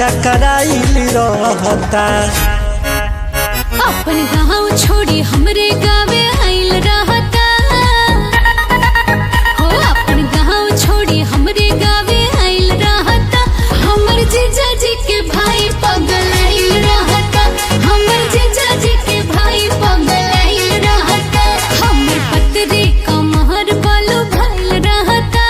चकराइल रहता। अपन गाँव छोड़ी हमरे गावे आइल रहता। हो अपन गाँव छोड़ी हमरे गावे आइल रहता। हमर जीजा जी के भाई पगल आइल रहता। हमर जीजा जी के भाई पगल आइल रहता। हमर पतरे कमहर बालू भइल रहता।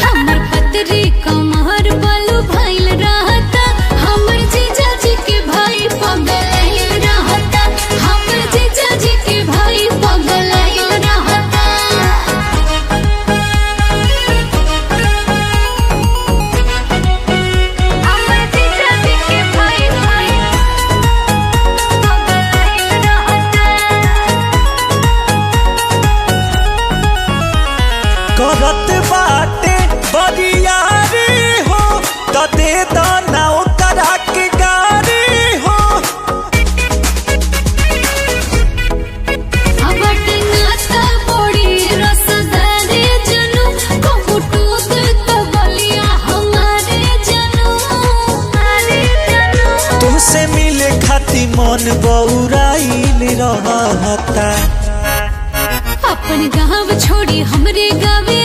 हमर पतरे कमहर बालू भइल रहता। हमर जीजा जी के भाई पगल आइल रहता। हमर जीजा जी के भाई पगल आइल रहता। हमर जीजा जी के भाई पगल आइल रहता। करत बाटे बरियारी हो त दे दाना ओकरा के गारी हो। अबट नाता बड़ी रसदारे जनू कबूटू तो बलिया हमारे जनू। तुमसे मिले खाती मन बौराइल रहता। अपन गाँव छोड़ी हमरे गावे